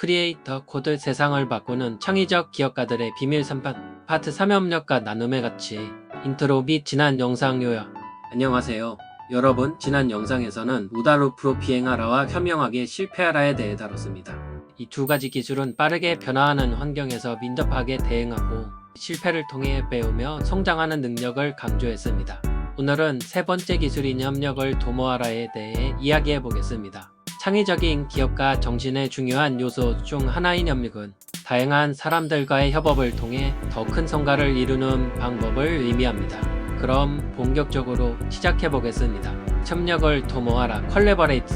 크리에이터 코드 세상을 바꾸는 창의적 기업가들의 비밀 3판 파트 3의 협력과 나눔의 가치 인트로 및 지난 영상 요약. 안녕하세요. 여러분, 지난 영상에서는 우다루프로 비행하라와 현명하게 실패하라에 대해 다뤘습니다. 이 두 가지 기술은 빠르게 변화하는 환경에서 민첩하게 대응하고 실패를 통해 배우며 성장하는 능력을 강조했습니다. 오늘은 세 번째 기술인 협력을 도모하라에 대해 이야기해 보겠습니다. 창의적인 기업가 정신의 중요한 요소 중 하나인 협력은 다양한 사람들과의 협업을 통해 더 큰 성과를 이루는 방법을 의미합니다. 그럼 본격적으로 시작해 보겠습니다. 협력을 도모하라 컬래버레이트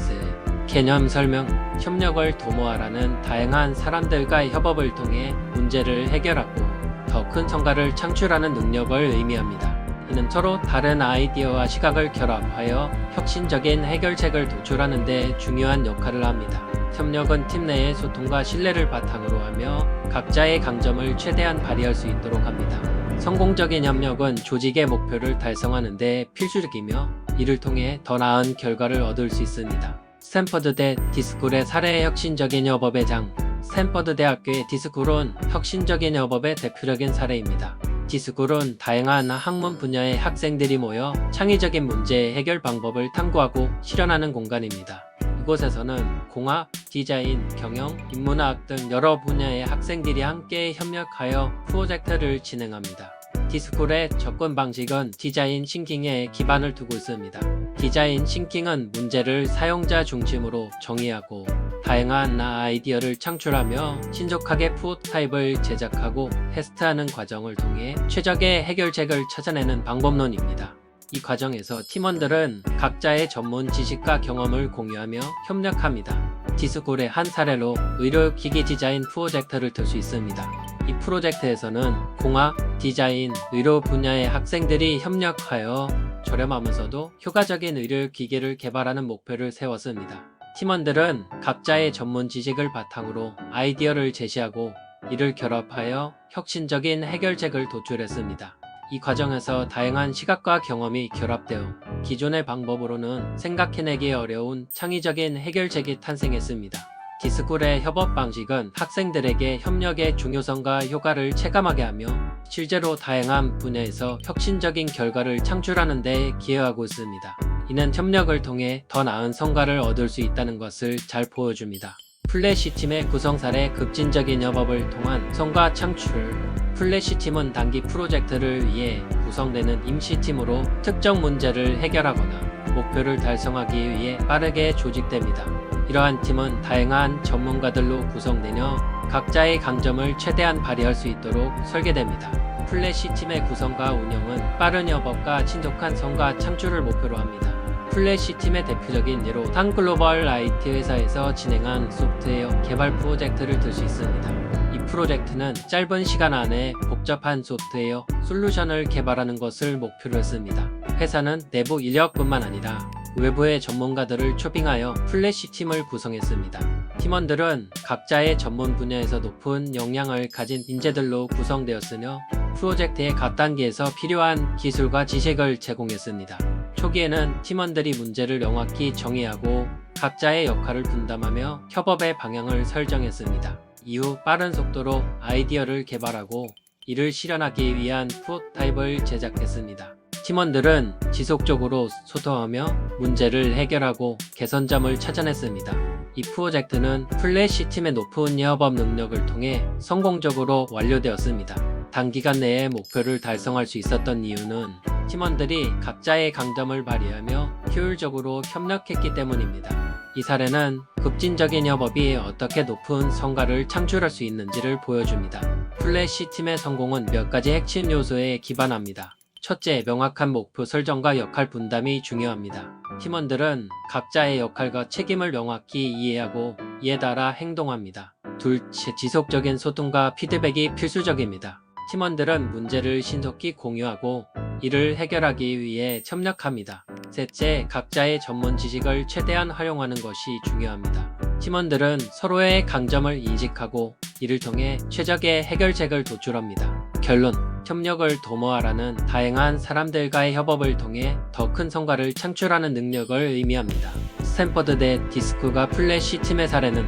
개념 설명. 협력을 도모하라는 다양한 사람들과의 협업을 통해 문제를 해결하고 더 큰 성과를 창출하는 능력을 의미합니다. 이는 서로 다른 아이디어와 시각을 결합하여 혁신적인 해결책을 도출하는 데 중요한 역할을 합니다. 협력은 팀 내의 소통과 신뢰를 바탕으로 하며 각자의 강점을 최대한 발휘할 수 있도록 합니다. 성공적인 협력은 조직의 목표를 달성하는 데 필수적이며 이를 통해 더 나은 결과를 얻을 수 있습니다. 스탠퍼드 대 디스쿨의 사례. 혁신적인 협업의 장. 스탠퍼드 대학교의 디스쿨은 혁신적인 협업의 대표적인 사례입니다. 디스쿨은 다양한 학문 분야의 학생들이 모여 창의적인 문제 해결 방법을 탐구하고 실현하는 공간입니다. 이곳에서는 공학, 디자인, 경영, 인문학 등 여러 분야의 학생들이 함께 협력하여 프로젝트를 진행합니다. 디스쿨의 접근 방식은 디자인 싱킹에 기반을 두고 있습니다. 디자인 싱킹은 문제를 사용자 중심으로 정의하고 다양한 아이디어를 창출하며 신속하게 프로토타입을 제작하고 테스트하는 과정을 통해 최적의 해결책을 찾아내는 방법론입니다. 이 과정에서 팀원들은 각자의 전문 지식과 경험을 공유하며 협력합니다. 디스쿨의 한 사례로 의료기기 디자인 프로젝트를 들 수 있습니다. 이 프로젝트에서는 공학, 디자인, 의료 분야의 학생들이 협력하여 저렴하면서도 효과적인 의료기기를 개발하는 목표를 세웠습니다. 팀원들은 각자의 전문 지식을 바탕으로 아이디어를 제시하고 이를 결합하여 혁신적인 해결책을 도출했습니다. 이 과정에서 다양한 시각과 경험이 결합되어 기존의 방법으로는 생각해내기 어려운 창의적인 해결책이 탄생했습니다. 디스쿨의 협업 방식은 학생들에게 협력의 중요성과 효과를 체감하게 하며 실제로 다양한 분야에서 혁신적인 결과를 창출하는 데 기여하고 있습니다. 이는 협력을 통해 더 나은 성과를 얻을 수 있다는 것을 잘 보여줍니다. 플래시팀의 구성 사례. 급진적인 협업을 통한 성과 창출. 플래시팀은 단기 프로젝트를 위해 구성되는 임시팀으로 특정 문제를 해결하거나 목표를 달성하기 위해 빠르게 조직됩니다. 이러한 팀은 다양한 전문가들로 구성되며 각자의 강점을 최대한 발휘할 수 있도록 설계됩니다. 플래시팀의 구성과 운영은 빠른 협업과 신속한 성과 창출을 목표로 합니다. 플래시팀의 대표적인 예로 한 글로벌 IT 회사에서 진행한 소프트웨어 개발 프로젝트를 들 수 있습니다. 이 프로젝트는 짧은 시간 안에 복잡한 소프트웨어 솔루션을 개발하는 것을 목표로 했습니다. 회사는 내부 인력뿐만 아니라 외부의 전문가들을 초빙하여 플래시팀을 구성했습니다. 팀원들은 각자의 전문 분야에서 높은 역량을 가진 인재들로 구성되었으며 프로젝트의 각 단계에서 필요한 기술과 지식을 제공했습니다. 초기에는 팀원들이 문제를 명확히 정의하고 각자의 역할을 분담하며 협업의 방향을 설정했습니다. 이후 빠른 속도로 아이디어를 개발하고 이를 실현하기 위한 프로토타입을 제작했습니다. 팀원들은 지속적으로 소통하며 문제를 해결하고 개선점을 찾아냈습니다. 이 프로젝트는 플래시팀의 높은 협업 능력을 통해 성공적으로 완료되었습니다. 단기간 내에 목표를 달성할 수 있었던 이유는 팀원들이 각자의 강점을 발휘하며 효율적으로 협력했기 때문입니다. 이 사례는 급진적인 협업이 어떻게 높은 성과를 창출할 수 있는지를 보여줍니다. 플래시팀의 성공은 몇 가지 핵심 요소에 기반합니다. 첫째, 명확한 목표 설정과 역할 분담이 중요합니다. 팀원들은 각자의 역할과 책임을 명확히 이해하고 이에 따라 행동합니다. 둘째, 지속적인 소통과 피드백이 필수적입니다. 팀원들은 문제를 신속히 공유하고 이를 해결하기 위해 협력합니다. 셋째, 각자의 전문 지식을 최대한 활용하는 것이 중요합니다. 팀원들은 서로의 강점을 인식하고 이를 통해 최적의 해결책을 도출합니다. 결론, 협력을 도모하라는 다양한 사람들과의 협업을 통해 더 큰 성과를 창출하는 능력을 의미합니다. 스탠퍼드 대 디스쿨과 플래시팀의 사례는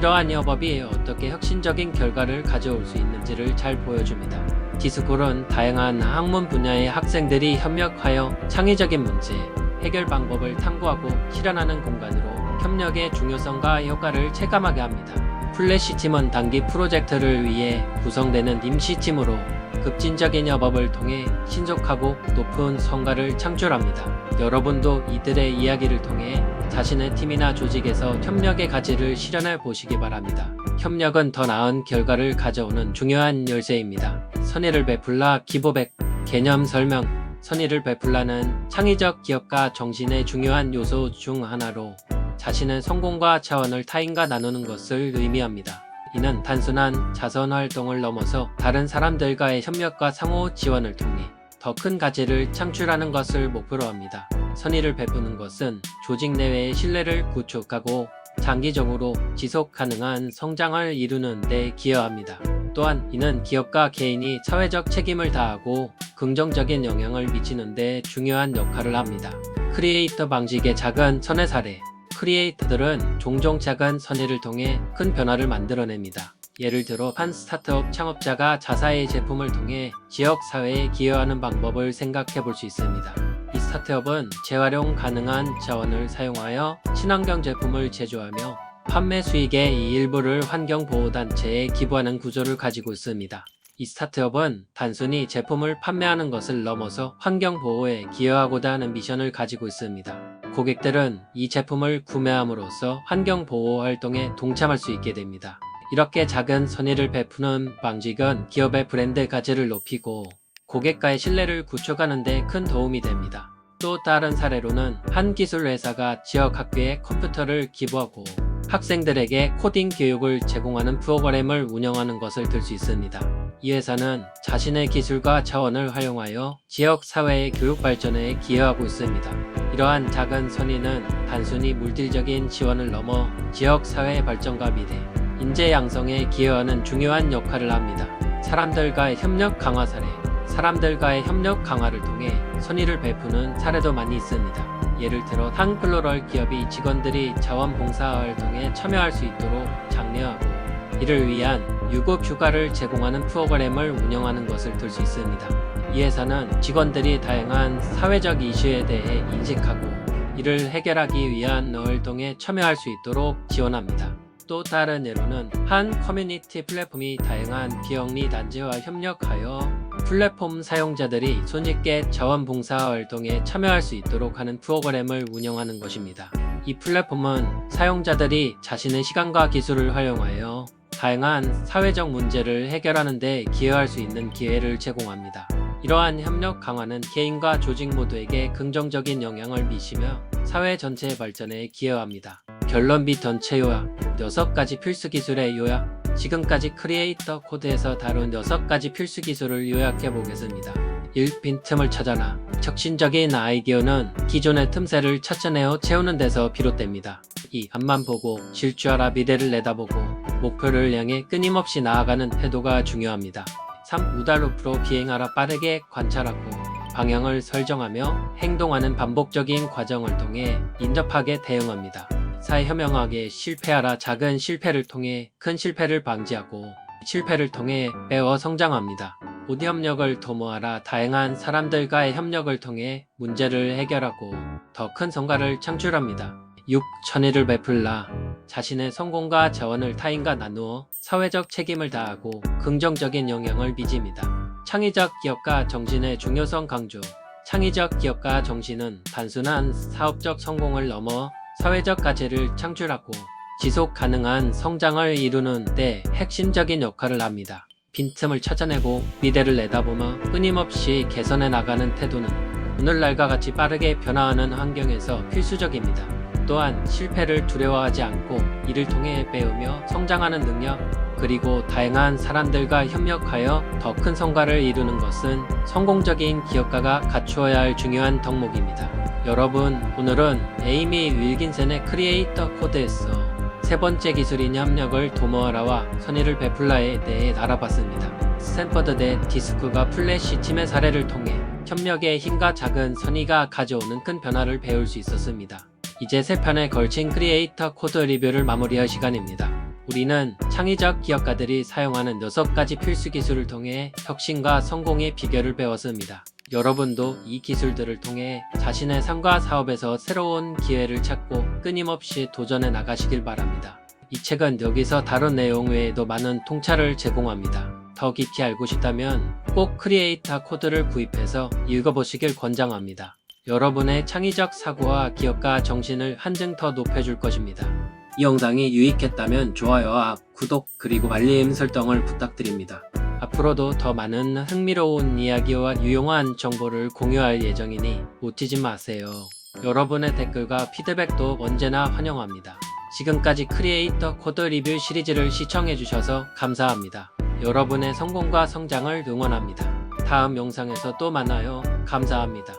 이러한 협업이 어떻게 혁신적인 결과를 가져올 수 있는지를 잘 보여줍니다. 디스콜은 다양한 학문 분야의 학생들이 협력하여 창의적인 문제, 해결 방법을 탐구하고 실현하는 공간으로 협력의 중요성과 효과를 체감하게 합니다. 플래시팀은 단기 프로젝트를 위해 구성되는 임시팀으로 급진적인 협업을 통해 신속하고 높은 성과를 창출합니다. 여러분도 이들의 이야기를 통해 자신의 팀이나 조직에서 협력의 가치를 실현해 보시기 바랍니다. 협력은 더 나은 결과를 가져오는 중요한 열쇠입니다. 선의를 베풀라 기부백 개념 설명. 선의를 베풀라는 창의적 기업가 정신의 중요한 요소 중 하나로 자신의 성공과 자원을 타인과 나누는 것을 의미합니다. 이는 단순한 자선 활동을 넘어서 다른 사람들과의 협력과 상호 지원을 통해 더 큰 가치를 창출하는 것을 목표로 합니다. 선의를 베푸는 것은 조직 내외의 신뢰를 구축하고 장기적으로 지속 가능한 성장을 이루는 데 기여합니다. 또한 이는 기업과 개인이 사회적 책임을 다하고 긍정적인 영향을 미치는 데 중요한 역할을 합니다. 크리에이터 방식의 작은 선의 사례. 크리에이터들은 종종 작은 선의를 통해 큰 변화를 만들어냅니다. 예를 들어 한 스타트업 창업자가 자사의 제품을 통해 지역 사회에 기여하는 방법을 생각해 볼 수 있습니다. 이 스타트업은 재활용 가능한 자원을 사용하여 친환경 제품을 제조하며 판매 수익의 이 일부를 환경보호단체에 기부하는 구조를 가지고 있습니다. 이 스타트업은 단순히 제품을 판매하는 것을 넘어서 환경보호에 기여하고자 하는 미션을 가지고 있습니다. 고객들은 이 제품을 구매함으로써 환경보호 활동에 동참할 수 있게 됩니다. 이렇게 작은 선의를 베푸는 방식은 기업의 브랜드 가치를 높이고 고객과의 신뢰를 구축하는 데 큰 도움이 됩니다. 또 다른 사례로는 한 기술 회사가 지역 학교에 컴퓨터를 기부하고 학생들에게 코딩 교육을 제공하는 프로그램을 운영하는 것을 들 수 있습니다. 이 회사는 자신의 기술과 자원을 활용하여 지역 사회의 교육 발전에 기여하고 있습니다. 이러한 작은 선의는 단순히 물질적인 지원을 넘어 지역 사회의 발전과 미래, 인재 양성에 기여하는 중요한 역할을 합니다. 사람들과의 협력 강화 사례. 사람들과의 협력 강화를 통해 선의를 베푸는 사례도 많이 있습니다. 예를 들어 한 플로럴 기업이 직원들이 자원봉사 활동에 참여할 수 있도록 장려하고 이를 위한 유급 휴가를 제공하는 프로그램을 운영하는 것을 들 수 있습니다. 이 회사는 직원들이 다양한 사회적 이슈에 대해 인식하고 이를 해결하기 위한 활동에 참여할 수 있도록 지원합니다. 또 다른 예로는 한 커뮤니티 플랫폼이 다양한 비영리 단체와 협력하여 플랫폼 사용자들이 손쉽게 자원봉사 활동에 참여할 수 있도록 하는 프로그램을 운영하는 것입니다. 이 플랫폼은 사용자들이 자신의 시간과 기술을 활용하여 다양한 사회적 문제를 해결하는 데 기여할 수 있는 기회를 제공합니다. 이러한 협력 강화는 개인과 조직 모두에게 긍정적인 영향을 미치며 사회 전체의 발전에 기여합니다. 결론 및 전체 요약. 6가지 필수 기술의 요약. 지금까지 크리에이터 코드에서 다룬 6가지 필수 기술을 요약해 보겠습니다. 1. 빈틈을 찾아라. 혁신적인 아이디어는 기존의 틈새를 찾아내어 채우는 데서 비롯됩니다. 2. 앞만 보고 질주하라. 미래를 내다보고 목표를 향해 끊임없이 나아가는 태도가 중요합니다. 3. 우달루프로 비행하라. 빠르게 관찰하고 방향을 설정하며 행동하는 반복적인 과정을 통해 인접하게 대응합니다. 4. 현명하게 실패하라. 작은 실패를 통해 큰 실패를 방지하고 실패를 통해 배워 성장합니다. 5. 협력을 도모하라. 다양한 사람들과의 협력을 통해 문제를 해결하고 더 큰 성과를 창출합니다. 6. 선의를 베풀라. 자신의 성공과 자원을 타인과 나누어 사회적 책임을 다하고 긍정적인 영향을 미칩니다. 창의적 기업가 정신의 중요성 강조. 창의적 기업가 정신은 단순한 사업적 성공을 넘어 사회적 가치를 창출하고 지속 가능한 성장을 이루는 데 핵심적인 역할을 합니다. 빈틈을 찾아내고 미래를 내다보며 끊임없이 개선해 나가는 태도는 오늘날과 같이 빠르게 변화하는 환경에서 필수적입니다. 또한 실패를 두려워하지 않고 이를 통해 배우며 성장하는 능력, 그리고 다양한 사람들과 협력하여 더 큰 성과를 이루는 것은 성공적인 기업가가 갖추어야 할 중요한 덕목입니다. 여러분, 오늘은 에이미 윌긴슨의 크리에이터 코드에서 세 번째 기술인 협력을 도모하라와 선의를 베풀라에 대해 알아봤습니다. 스탠퍼드대 디스크가 플래시 팀의 사례를 통해 협력의 힘과 작은 선의가 가져오는 큰 변화를 배울 수 있었습니다. 이제 3편에 걸친 크리에이터 코드 리뷰를 마무리할 시간입니다. 우리는 창의적 기업가들이 사용하는 6가지 필수 기술을 통해 혁신과 성공의 비결을 배웠습니다. 여러분도 이 기술들을 통해 자신의 삶과 사업에서 새로운 기회를 찾고 끊임없이 도전해 나가시길 바랍니다. 이 책은 여기서 다룬 내용 외에도 많은 통찰을 제공합니다. 더 깊이 알고 싶다면 꼭 크리에이터 코드를 구입해서 읽어보시길 권장합니다. 여러분의 창의적 사고와 기업가 정신을 한층 더 높여줄 것입니다. 이 영상이 유익했다면 좋아요와 구독 그리고 알림 설정을 부탁드립니다. 앞으로도 더 많은 흥미로운 이야기와 유용한 정보를 공유할 예정이니 놓치지 마세요. 여러분의 댓글과 피드백도 언제나 환영합니다. 지금까지 크리에이터 코드 리뷰 시리즈를 시청해주셔서 감사합니다. 여러분의 성공과 성장을 응원합니다. 다음 영상에서 또 만나요. 감사합니다.